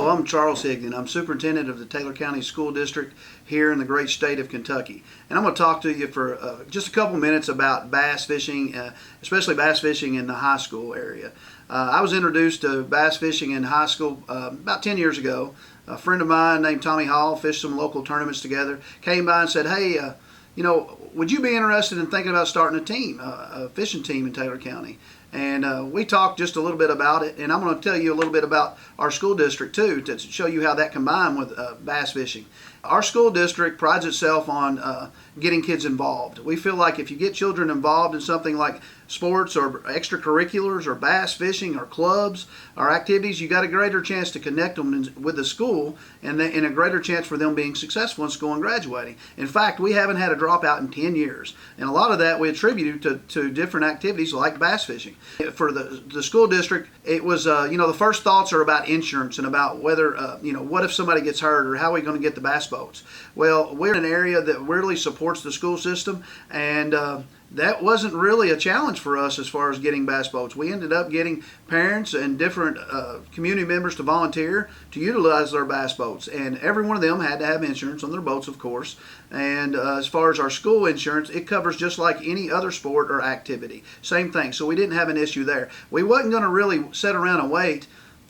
Hello, I'm Charles Higdon. I'm Superintendent of the Taylor County School District here in the great state of Kentucky. And I'm going to talk to you for just a couple minutes about bass fishing, especially bass fishing in the high school area. I was introduced to bass fishing in high school about 10 years ago. A friend of mine named Tommy Hall fished some local tournaments together, came by and said, hey, would you be interested in thinking about starting a team, a fishing team in Taylor County? And we talked just a little bit about it, and I'm going to tell you a little bit about our school district too, to show you how that combined with bass fishing. Our school district prides itself on getting kids involved. We feel like if you get children involved in something like sports or extracurriculars or bass fishing or clubs or activities, you got a greater chance to connect them with the school and a greater chance for them being successful in school and graduating. In fact, we haven't had a dropout in 10 years, and a lot of that we attribute to different activities like bass fishing. For the school district, it was the first thoughts are about insurance and about whether what if somebody gets hurt or how are we going to get the bass boats. Well, we're in an area that really supports the school system, and that wasn't really a challenge for us as far as getting bass boats. We ended up getting parents and different community members to volunteer to utilize their bass boats, and every one of them had to have insurance on their boats, of course. And as far as our school insurance, it covers just like any other sport or activity. Same thing, so we didn't have an issue there. We wasn't going to really sit around and wait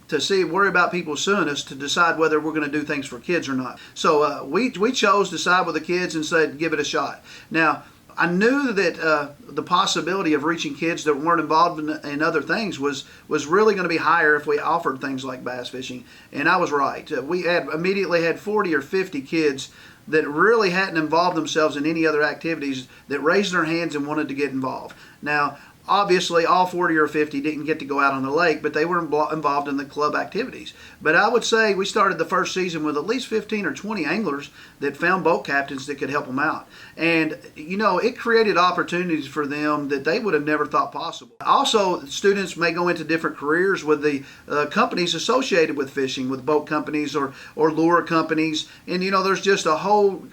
to worry about people suing us to decide whether we're going to do things for kids or not. So we chose to side with the kids and said, give it a shot. Now, I knew that the possibility of reaching kids that weren't involved in other things was really going to be higher if we offered things like bass fishing, and I was right. We immediately had 40 or 50 kids that really hadn't involved themselves in any other activities that raised their hands and wanted to get involved. Now, obviously, all 40 or 50 didn't get to go out on the lake, but they were involved in the club activities. But I would say we started the first season with at least 15 or 20 anglers that found boat captains that could help them out. And, it created opportunities for them that they would have never thought possible. Also, students may go into different careers with the companies associated with fishing, with boat companies or lure companies. And, there's just a whole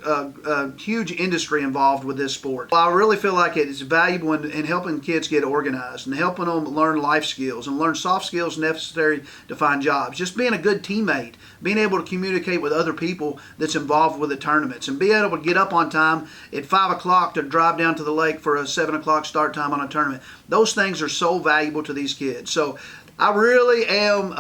huge industry involved with this sport. I really feel like it is valuable in helping kids get organized and helping them learn life skills and learn soft skills necessary to find jobs. Just being a good teammate, being able to communicate with other people that's involved with the tournaments, and being able to get up on time at 5 o'clock to drive down to the lake for a 7 o'clock start time on a tournament. Those things are so valuable to these kids. So I really am,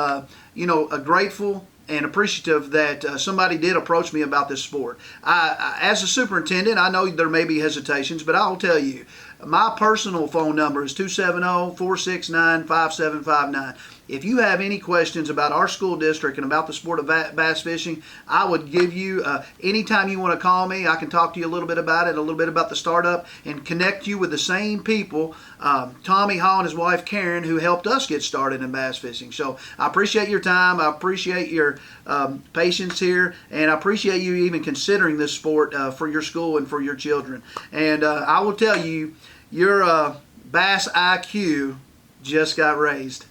grateful and appreciative that somebody did approach me about this sport. As a superintendent, I know there may be hesitations, but I'll tell you, my personal phone number is 270-469-5759. If you have any questions about our school district and about the sport of bass fishing, I would give you, anytime you want to call me, I can talk to you a little bit about it, a little bit about the startup, and connect you with the same people, Tommy Hall and his wife Karen, who helped us get started in bass fishing. So I appreciate your time, I appreciate your patience here, and I appreciate you even considering this sport for your school and for your children. And I will tell you, your bass IQ just got raised.